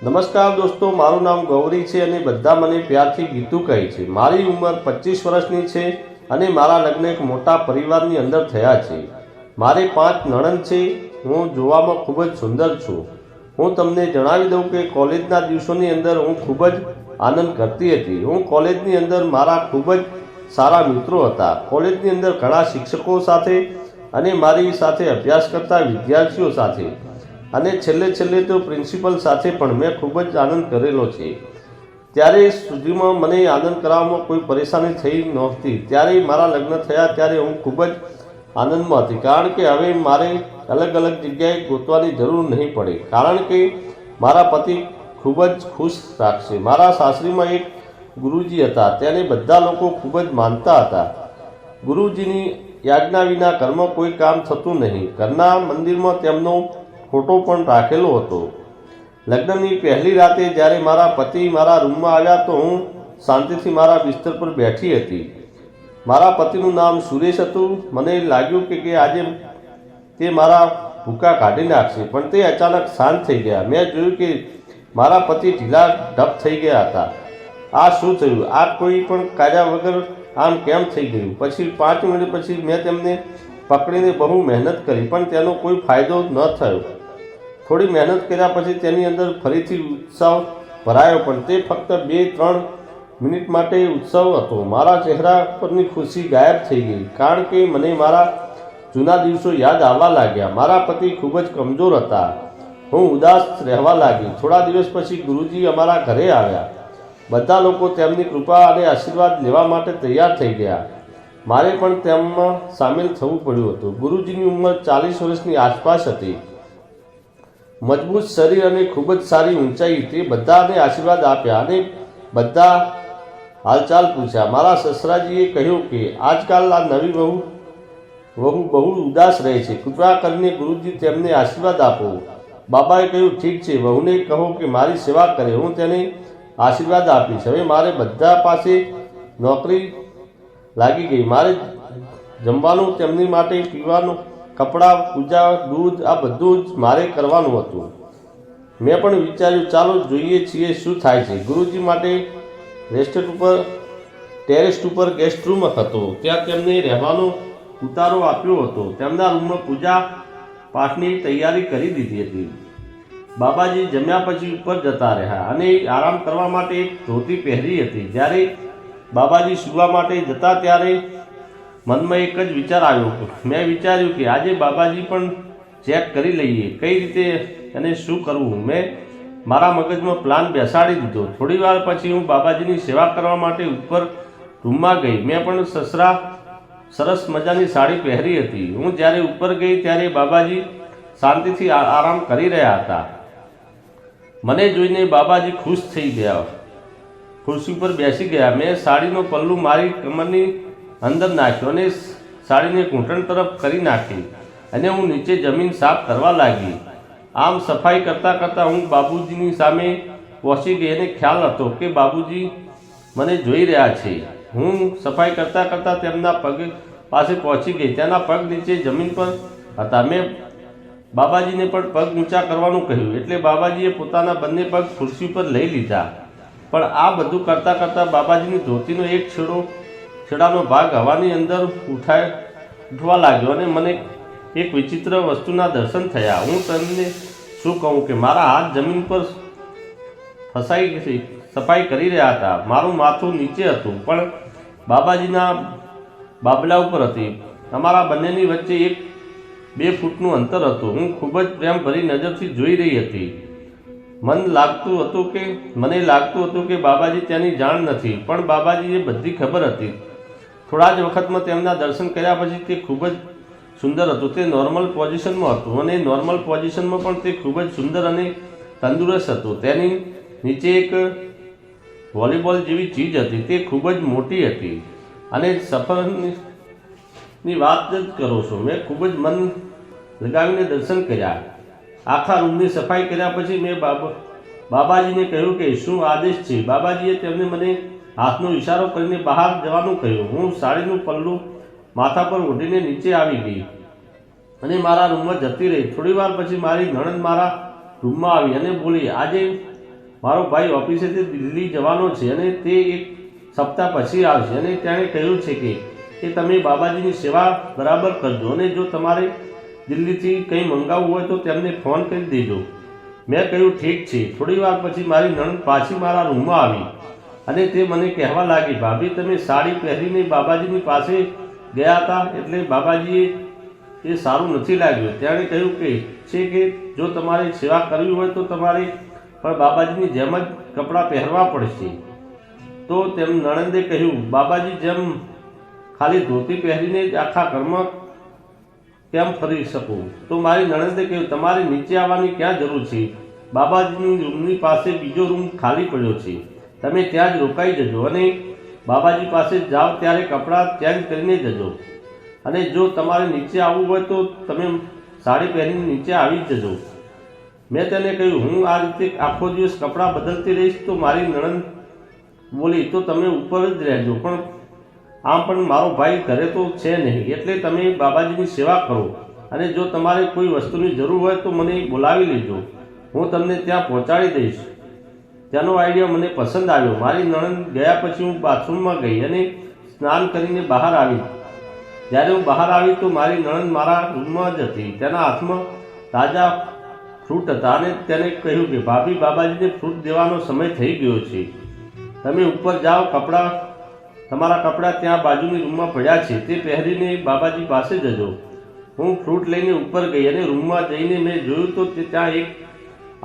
નમસ્કાર દોસ્તો, મારું નામ ગૌરી છે અને બધા મને પ્યારથી ગીતુ કહે છે। મારી ઉંમર 25 વર્ષની છે અને મારા લગ્ન એક મોટા પરિવારની અંદર થયા છે। મારે 5 નણંદ છે। હું જોવામાં ખૂબ જ સુંદર છું। હું તમને જણાવી દઉં કે કોલેજના દિવસોની અંદર હું ખૂબ જ આનંદ કરતી હતી। હું કોલેજની અંદર મારા ખૂબ જ સારા મિત્રો હતા। કોલેજની અંદર ઘણા શિક્ષકો સાથે અને મારી સાથે અભ્યાસ કરતા વિદ્યાર્થીઓ સાથે અને છેલ્લે તો પ્રિન્સિપલ સાથે પણ મેં ખૂબ જ આનંદ કરેલો છે। ત્યારે સુધીમાં મને આનંદ કરાવવામાં કોઈ પરેશાની થઈ નહોતી। ત્યારે મારા લગ્ન થયા ત્યારે હું ખૂબ જ આનંદમાં હતી, કારણ કે હવે મારે અલગ અલગ જગ્યાએ ગોતવાની જરૂર નહીં પડે, કારણ કે મારા પતિ ખૂબ જ ખુશ રાખશે। મારા સાસરીમાં એક ગુરુજી હતા, તેને બધા લોકો ખૂબ જ માનતા હતા। ગુરુજીની યાજ્ઞા વિના ઘરમાં કોઈ કામ થતું નહીં। ઘરના મંદિરમાં તેમનો ફોટો પણ રાખેલો હતો। લગ્નની પહેલી રાતે જ્યારે મારા પતિ મારા રૂમમાં આવ્યા તો હું શાંતિથી મારા બિસ્તર પર બેઠી હતી। મારા પતિનું નામ સુરેશ હતું। મને લાગ્યું કે આજે તે મારા ભૂકા કાઢી નાખશે, પણ તે અચાનક શાંત થઈ ગયા। મેં જોયું કે મારા પતિ ઢીલા ઢપ થઈ ગયા હતા। આ શું થયું? આ કોઈ પણ કાજા વગર આમ કેમ થઈ ગયું? પછી 5 મિનિટ પછી મેં તેમને પકડીને બહુ મહેનત કરી, પણ તેનો કોઈ ફાયદો ન થયો। થોડી મહેનત કર્યા પછી તેની અંદર ફરીથી ઉત્સાહ ભરાયો, પણ તે ફક્ત 2-3 મિનિટ માટે ઉત્સવ હતો। મારા ચહેરા પરની ખુશી ગાયબ થઈ ગઈ, કારણ કે મને મારા જૂના દિવસો યાદ આવવા લાગ્યા। મારા પતિ ખૂબ જ કમજોર હતા। હું ઉદાસ રહેવા લાગી। થોડા દિવસ પછી ગુરુજી અમારા ઘરે આવ્યા। બધા લોકો તેમની કૃપા અને આશીર્વાદ લેવા માટે તૈયાર થઈ ગયા। મારે પણ તેમાં સામેલ થવું પડ્યું હતું। ગુરુજીની ઉંમર 40 વર્ષની આસપાસ હતી। મજબૂત શરીર અને ખૂબ જ સારી ઊંચાઈ। તે બધાને આશીર્વાદ આપ્યા અને બધા હાલચાલ પૂછ્યા। મારા સસરાજીએ કહ્યું કે આજકાલ આ નવી વહુ બહુ ઉદાસ રહે છે, કૃપા કરીને ગુરુજી તેમને આશીર્વાદ આપો। બાબાએ કહ્યું, ઠીક છે, વહુને કહો કે મારી સેવા કરે, હું તેને આશીર્વાદ આપીશ। હવે મારે બધા પાસે નોકરી લાગી ગઈ। મારે જમવાનું, તેમની માટે પીવાનું, કપડાં, પૂજા, દૂધ, આ બધું જ મારે કરવાનું હતું। મેં પણ વિચાર્યું, ચાલો જોઈએ છીએ શું થાય છે। ગુરુજી માટે ટેરેસ ઉપર ગેસ્ટ રૂમ હતો, ત્યાં તેમને રહેવાનો ઉતારો આપ્યો હતો। તેમના રૂમમાં પૂજા પાઠની તૈયારી કરી દીધી હતી। બાબાજી જમ્યા પછી ઉપર જતા રહ્યા અને આરામ કરવા માટે એક ધોતી પહેરી હતી। જ્યારે બાબાજી સૂવા માટે જતા ત્યારે મનમાં એક જ વિચાર આવ્યો। મેં વિચાર્યું કે આજે બાબાજી પણ ચેક કરી લઈએ કઈ રીતે અને શું કરવું। મેં મારા મગજમાં પ્લાન બેસાડી દીધો। થોડી વાર પછી હું બાબાજીની સેવા કરવા માટે ઉપર રૂમમાં ગઈ। મેં પણ સરસ મજાની સાડી પહેરી હતી। હું જ્યારે ઉપર ગઈ ત્યારે બાબાજી શાંતિથી આરામ કરી રહ્યા હતા। મને જોઈને બાબાજી ખુશ થઈ ગયા, ખુરશી ઉપર બેસી ગયા। મેં સાડીનો પલ્લુ મારી કમરની અંદર નાખ્યો અને સાડીને ઘૂંટણ તરફ કરી નાખી અને હું નીચે જમીન સાફ કરવા લાગી। આમ સફાઈ કરતાં હું બાબુજીની સામે પહોંચી ગઈ અને ખ્યાલ હતો કે બાબુજી મને જોઈ રહ્યા છે। હું સફાઈ કરતાં તેમના પગ પાસે પહોંચી ગઈ। તેના પગ નીચે જમીન પર હતા। મેં બાબાજીને પણ પગ ઊંચા કરવાનું કહ્યું, એટલે બાબાજીએ પોતાના બંને પગ ખુરશી પર લઈ લીધા। પણ આ બધું કરતાં બાબાજીની ધોતીનો એક છેડાનો ભાગ હવાની અંદર ઉઠવા લાગ્યો અને મને એક વિચિત્ર વસ્તુના દર્શન થયા। હું તમને શું કહું કે મારા હાથ જમીન પર સફાઈ કરી રહ્યા હતા। મારું માથું નીચે હતું, પણ બાબાજીના બાબલા ઉપર હતી। અમારા બંનેની વચ્ચે 1-2 ફૂટનું અંતર હતું। હું ખૂબ જ પ્રેમભરી નજરથી જોઈ રહી હતી। મને લાગતું હતું કે બાબાજી તેની જાણ નથી, પણ બાબાજીએ બધી ખબર હતી। થોડા જ વખતમાં તેમના દર્શન કર્યા પછી તે ખૂબ જ સુંદર હતું। તે નોર્મલ પોઝિશનમાં હતું અને નોર્મલ પોઝિશનમાં પણ તે ખૂબ જ સુંદર અને તંદુરસ્ત હતું। તેની નીચે એક વોલીબોલ જેવી ચીજ હતી, તે ખૂબ જ મોટી હતી અને સફરની વાત જ કરો છો। મેં ખૂબ જ મન લગાવીને દર્શન કર્યા। આખા રૂમની સફાઈ કર્યા પછી મેં બાબાજીને કહ્યું કે શું આદેશ છે। બાબાજીએ તેમને મને હાથનો ઇશારો કરીને બહાર જવાનું કહ્યું। હું સાડીનું પલ્લું માથા પર ઓઢીને નીચે આવી ગઈ અને મારા રૂમમાં જતી રહી। થોડી વાર પછી મારી નણંદ મારા રૂમમાં આવી અને બોલી, આજે મારો ભાઈ ઓફિસેથી દિલ્હી જવાનો છે અને તે એક સપ્તાહ પછી આવશે અને તેણે કહ્યું છે કે તમે બાબાજીની સેવા બરાબર કરજો અને જો તમારે દિલ્હીથી કંઈ મંગાવવું હોય તો તેમને ફોન કરી દેજો. મેં કહ્યું ઠીક છે. થોડી વાર પછી મારી નણંદ પાછી મારા રૂમમાં આવી અને તે મને કહેવા લાગી, ભાભી તમે સાડી પહેરીને બાબાજીની પાસે ગયા હતા એટલે બાબાજીએ એ સારું નથી લાગ્યું. તેણે કહ્યું કે જો તમારે સેવા કરવી હોય તો તમારે પણ બાબાજીની જેમ જ કપડાં પહેરવા પડશે. તો તેમ નણંદે કહ્યું, બાબાજી જેમ ખાલી ધોતી પહેરીને જ આખા ઘરમાં કેમ ફરી શકું? તો મારી નણંદે કહ્યું, તમારે નીચે આવવાની ક્યાં જરૂર છે? બાબાજીની રૂમની પાસે બીજો રૂમ ખાલી પડ્યો છે, તમે ત્યાં જ રોકાઈ જજો અને બાબાજી પાસે જાઓ ત્યારે કપડાં ચેન્જ કરીને જજો અને જો તમારે નીચે આવવું હોય તો તમે સાડી પહેરીને નીચે આવી જજો. મેં તેને કહ્યું, હું આ રીતે આખો દિવસ કપડાં બદલતી રહીશ. તો મારી નણંદ બોલી, તો તમે ઉપર જ રહેજો, પણ આમ પણ મારો ભાઈ ઘરે તો છે નહીં, એટલે તમે બાબાજીની સેવા કરો અને જો તમારે કોઈ વસ્તુની જરૂર હોય તો મને બોલાવી લેજો, હું તમને ત્યાં પહોંચાડી દઈશ. તેનો આઈડિયા મને પસંદ આવ્યો. મારી નણંદ ગયા પછી હું બાથરૂમમાં ગઈ અને સ્નાન કરીને બહાર આવી. જ્યારે હું બહાર આવી તો મારી નણંદ મારા રૂમમાં જ હતી. તેના હાથમાં તાજા ફ્રૂટ હતા અને તેને કહ્યું કે ભાભી, બાબાજીને ફ્રૂટ દેવાનો સમય થઈ ગયો છે, તમે ઉપર જાઓ, તમારા કપડાં ત્યાં બાજુની રૂમમાં પડ્યા છે, તે પહેરીને બાબાજી પાસે જજો. હું ફ્રૂટ લઈને ઉપર ગઈ અને રૂમમાં જઈને મેં જોયું તો ત્યાં એક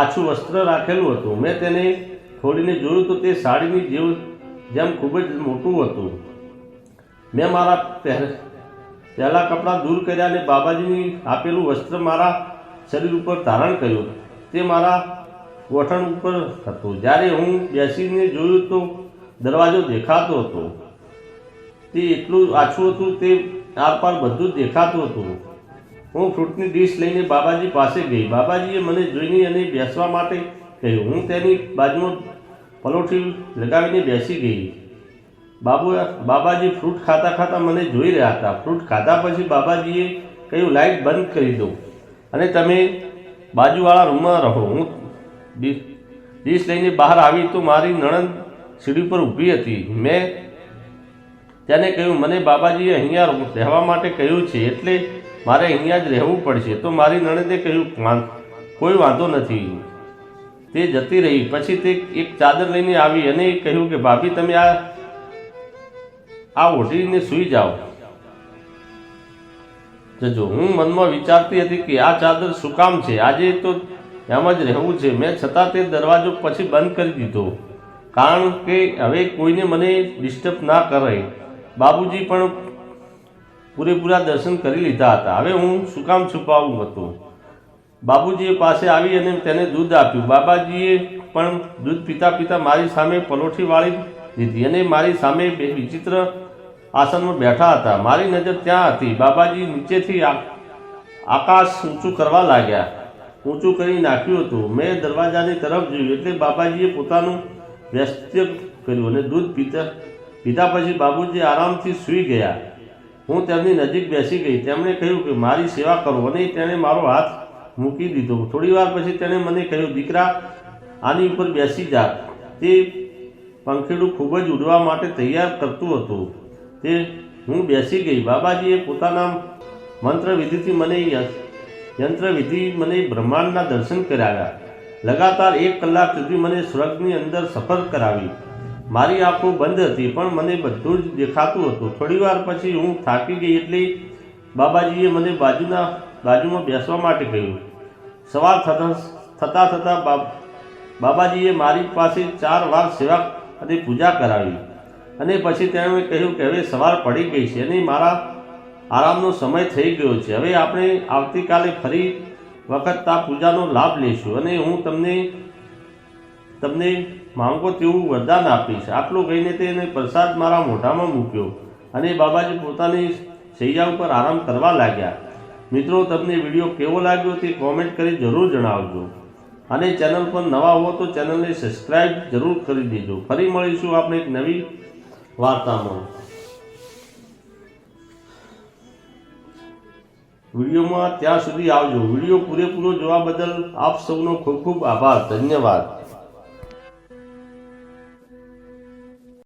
આછું વસ્ત્ર રાખેલું હતું. મેં તેને ખોલીને જોયું તો તે સાડીની જેમ ખૂબ જ મોટું હતું. મેં મારા પહેલા કપડાં દૂર કર્યા અને બાબાજીની આપેલું વસ્ત્ર મારા શરીર ઉપર ધારણ કર્યું. તે મારા ગોઠણ ઉપર હતું. જ્યારે હું બેસીને જોયું તો દરવાજો દેખાતો હતો. તે એટલું આછું હતું, તે આરપાર બધું જ દેખાતું હતું. હું ફ્રૂટની ડીશ લઈને બાબાજી પાસે ગઈ. બાબાજીએ મને જોઈને અને બેસવા માટે કહ્યું. હું તેની બાજુમાં પલોઠી લગાવીને બેસી ગઈ. બાબાજી ફ્રૂટ ખાતા ખાતા મને જોઈ રહ્યા હતા. ફ્રૂટ ખાધા પછી બાબાજીએ કહ્યું, લાઇટ બંધ કરી દો અને તમે બાજુવાળા રૂમમાં રહો. હું ડીશ લઈને બહાર આવી તો મારી નણંદ સીડી પર ઊભી હતી. મેં તેને કહ્યું, મને બાબાજીએ અહીંયા રહેવા માટે કહ્યું છે એટલે મારે અહીંયા જ રહેવું પડશે. તો મારી નણંદે કહ્યું, કોઈ વાંધો નથી. તે જતી રહી. પછી તે એક ચાદર લઈને આવી અને કહ્યું કે ભાભી, તમે આ ઓઢીને સૂઈ જાઓ જજો. હું મનમાં વિચારતી હતી કે આ ચાદર શું કામ છે? આજે તો એમ જ રહેવું છે. મેં છતાં તે દરવાજો પછી બંધ કરી દીધો, કારણ કે હવે કોઈને મને ડિસ્ટર્બ ના કરે. બાબુજી પણ પૂરેપૂરા દર્શન કરી લીધા હતા. હવે હું શું કામ છુપાવું હતું? બાબુજી પાસે આવી અને તેને દૂધ આપ્યું. બાબાજીએ પણ દૂધ પીતા પીતા મારી સામે પલોઠી વાળી દીધી અને મારી સામે બે વિચિત્ર આસનમાં બેઠા હતા. મારી નજર ત્યાં હતી. બાબાજી નીચેથી આકાશ ઊંચું કરવા લાગ્યા. ઊંચું કરી નાખ્યું હતું. મેં દરવાજાની તરફ જોયું એટલે બાબાજીએ પોતાનું વ્યસ્ત કર્યું અને દૂધ પીધા પછી બાબુજી આરામથી સૂઈ ગયા. હું તેમની નજીક બેસી ગઈ. તેમણે કહ્યું કે મારી સેવા કરો અને તેણે મારો હાથ મૂકી દીધો. થોડી વાર પછી તેણે મને કહ્યું, દીકરા, આની ઉપર બેસી જા. તે પંખીડું ખૂબ જ ઉડવા માટે તૈયાર કરતું હતું. હું બેસી ગઈ. બાબાજીએ પોતાના યંત્રવિધિ મને બ્રહ્માંડના દર્શન કરાવ્યા. લગાતાર 1 કલાક સુધી મને સ્વર્ગની અંદર સફર કરાવી. મારી આંખો બંધ હતી પણ મને બધું જ દેખાતું હતું. થોડી વાર પછી હું થાકી ગઈ એટલે બાબાજીએ મને બાજુમાં બેસવા માટે કહ્યું. સવાર થતાં બાબાજીએ મારી પાસે 4 વાર સેવા અને પૂજા કરાવી અને પછી તેમણે કહ્યું કે હવે સવાર પડી ગઈ છે અને મારા આરામનો સમય થઈ ગયો છે. હવે આપણે આવતીકાલે ફરી વખત આ પૂજાનો લાભ લઈશું અને હું તમને માંગો તેવું વરદાન આપીશ. આટલું કહીને તેને પ્રસાદ મારા મોઢામાં મૂક્યો અને બાબાજી પોતાની શૈયા ઉપર આરામ કરવા લાગ્યા. મિત્રો, તમને વિડીયો કેવો લાગ્યો તે કોમેન્ટ કરી જરૂર જણાવજો અને ચેનલ પર નવા હો તો ચેનલને સબસ્ક્રાઈબ જરૂર કરી દેજો. ફરી મળીશું આપણે એક નવી વાર્તામાં. વિડીયોમાં ત્યાં સુધી આવજો. વિડીયો પૂરેપૂરો જોવા બદલ આપ સૌનો ખૂબ ખૂબ આભાર. ધન્યવાદ.